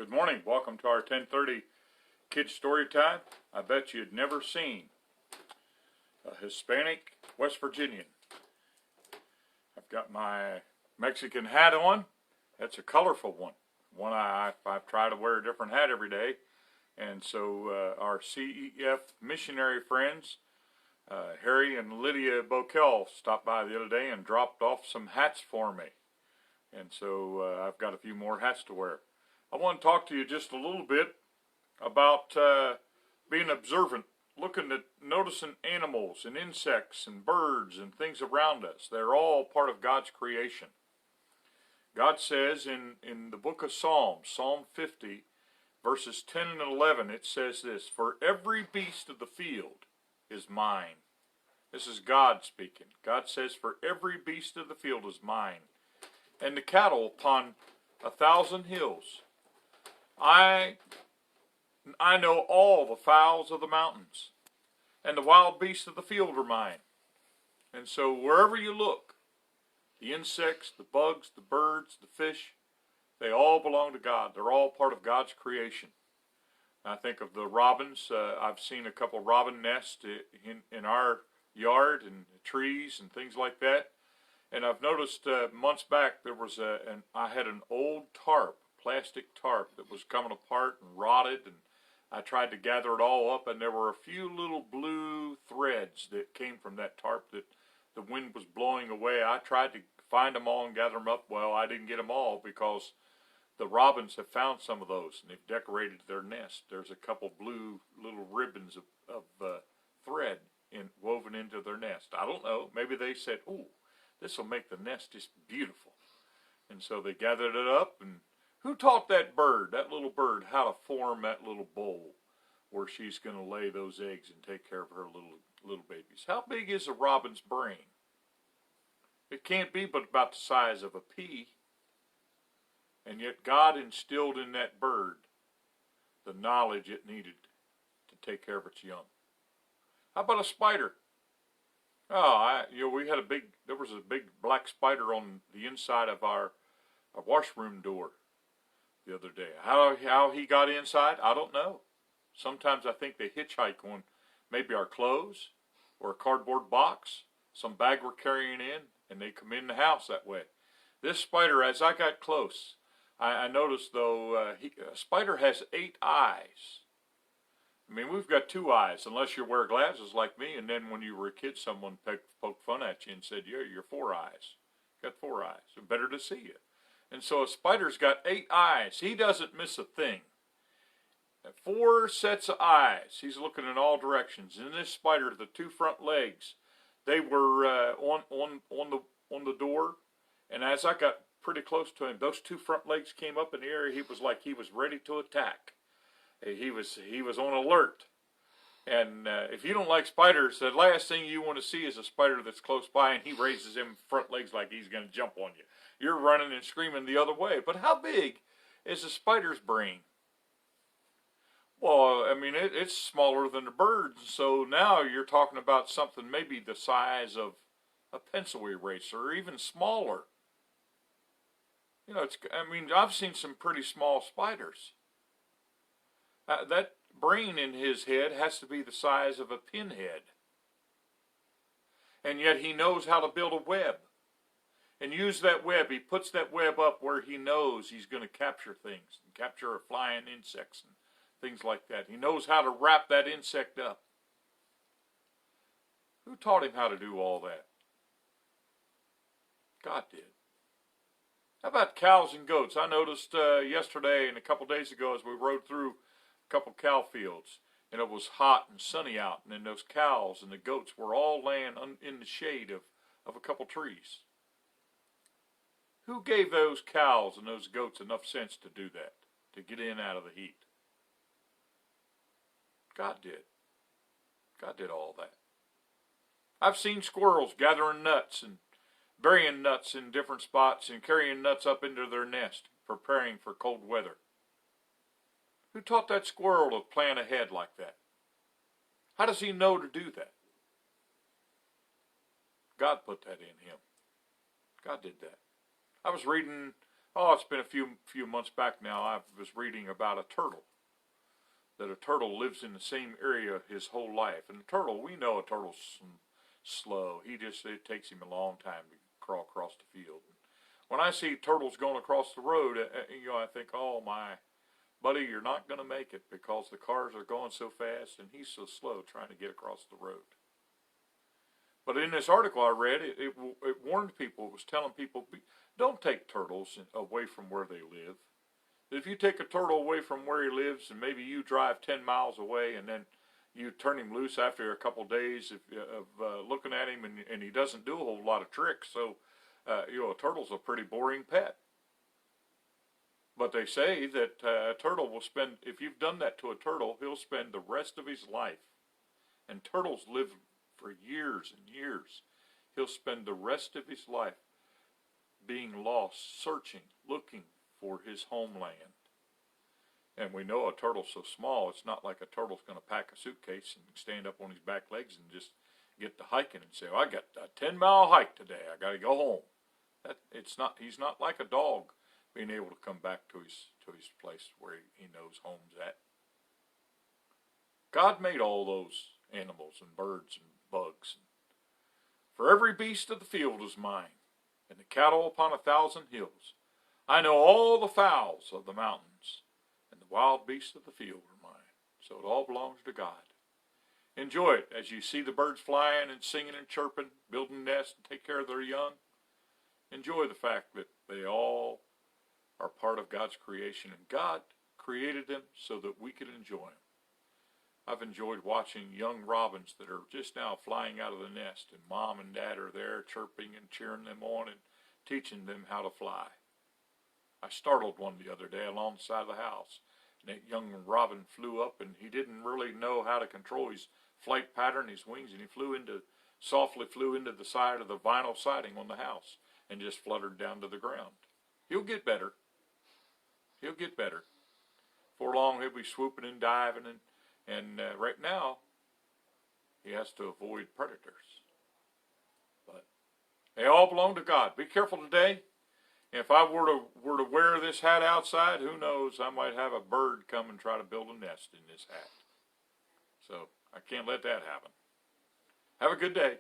Good morning. Welcome to our 10:30 Kids Story Time. I bet you'd never seen a Hispanic West Virginian. I've got my Mexican hat on. That's a colorful one. I try to wear a different hat every day. And so our CEF missionary friends, Harry and Lydia Bokel, stopped by the other day and dropped off some hats for me. And so I've got a few more hats to wear. I want to talk to you just a little bit about being observant, noticing animals and insects and birds and things around us. They're all part of God's creation. God says in the book of Psalms, Psalm 50, verses 10 and 11, it says this, "For every beast of the field is mine." This is God speaking. God says, "For every beast of the field is mine, and the cattle upon 1,000 hills. I know all the fowls of the mountains, and the wild beasts of the field are mine." And so wherever you look, the insects, the bugs, the birds, the fish, they all belong to God. They're all part of God's creation. I think of the robins. I've seen a couple robin nests in our yard and trees and things like that. And I've noticed months back there was I had an old tarp, plastic tarp, that was coming apart and rotted, and I tried to gather it all up, and there were a few little blue threads that came from that tarp that the wind was blowing away. I tried to find them all and gather them up. Well, I didn't get them all because the robins have found some of those, and they've decorated their nest. There's a couple blue little ribbons of thread woven into their nest. I don't know. Maybe they said, "Ooh, this will make the nest just beautiful." And so they gathered it up. And who taught that little bird, how to form that little bowl where she's going to lay those eggs and take care of her little babies? How big is a robin's brain? It can't be but about the size of a pea. And yet God instilled in that bird the knowledge it needed to take care of its young. How about a spider? Oh, there was a big black spider on the inside of our washroom door the other day. How he got inside, I don't know. Sometimes I think they hitchhike on maybe our clothes or a cardboard box, some bag we're carrying in, and they come in the house that way. This spider, as I got close, I noticed though, a spider has 8 eyes. I mean, we've got 2 eyes, unless you wear glasses like me, and then when you were a kid, someone poked fun at you and said, "Yeah, you're 4 eyes. Got 4 eyes. So better to see you." And so a spider's got 8 eyes. He doesn't miss a thing. 4 sets of eyes. He's looking in all directions. And this spider, the 2 front legs, they were on the door. And as I got pretty close to him, those 2 front legs came up in the air. He was like he was ready to attack. He was on alert. And if you don't like spiders, the last thing you want to see is a spider that's close by and he raises them front legs like he's going to jump on you. You're running and screaming the other way. But how big is a spider's brain? Well, I mean, it's smaller than a bird's. So now you're talking about something maybe the size of a pencil eraser or even smaller. You know, I've seen some pretty small spiders. That brain in his head has to be the size of a pinhead. And yet he knows how to build a web. And use that web. He puts that web up where he knows he's going to capture things. Capture flying insects and things like that. He knows how to wrap that insect up. Who taught him how to do all that? God did. How about cows and goats? I noticed yesterday and a couple days ago as we rode through couple cow fields, and it was hot and sunny out, and then those cows and the goats were all laying in the shade of a couple trees. Who gave those cows and those goats enough sense to do that, to get in out of the heat? God did. God did all that. I've seen squirrels gathering nuts and burying nuts in different spots and carrying nuts up into their nest, preparing for cold weather. Who taught that squirrel to plan ahead like that? How does he know to do that? God put that in him. God did that. I was reading Oh, it's been a few months back now. I was reading about a turtle. That a turtle lives in the same area his whole life. And a turtle, we know a turtle's slow. It takes him a long time to crawl across the field. When I see turtles going across the road, I think, oh my, buddy, you're not going to make it because the cars are going so fast and he's so slow trying to get across the road. But in this article I read, it warned people, it was telling people, don't take turtles away from where they live. If you take a turtle away from where he lives and maybe you drive 10 miles away and then you turn him loose after a couple of days of looking at him and he doesn't do a whole lot of tricks, so a turtle's a pretty boring pet. But they say that a turtle will spend, if you've done that to a turtle, he'll spend the rest of his life. And turtles live for years and years. He'll spend the rest of his life being lost, searching, looking for his homeland. And we know a turtle's so small, it's not like a turtle's going to pack a suitcase and stand up on his back legs and just get to hiking and say, oh, I got a 10-mile hike today, I got to go home. He's not like a dog being able to come back to his place where he knows home's at. God made all those animals and birds and bugs. For every beast of the field is mine, and the cattle upon 1,000 hills. I know all the fowls of the mountains, and the wild beasts of the field are mine. So it all belongs to God. Enjoy it as you see the birds flying and singing and chirping, building nests and take care of their young. Enjoy the fact that they all are part of God's creation, and God created them so that we could enjoy them. I've enjoyed watching young robins that are just now flying out of the nest, and mom and dad are there chirping and cheering them on and teaching them how to fly. I startled one the other day along the side of the house, and that young robin flew up, and he didn't really know how to control his flight pattern, his wings, and he softly flew into the side of the vinyl siding on the house and just fluttered down to the ground. He'll get better. He'll get better. Before long, he'll be swooping and diving, and right now, he has to avoid predators. But they all belong to God. Be careful today. If I were to wear this hat outside, who knows, I might have a bird come and try to build a nest in this hat. So I can't let that happen. Have a good day.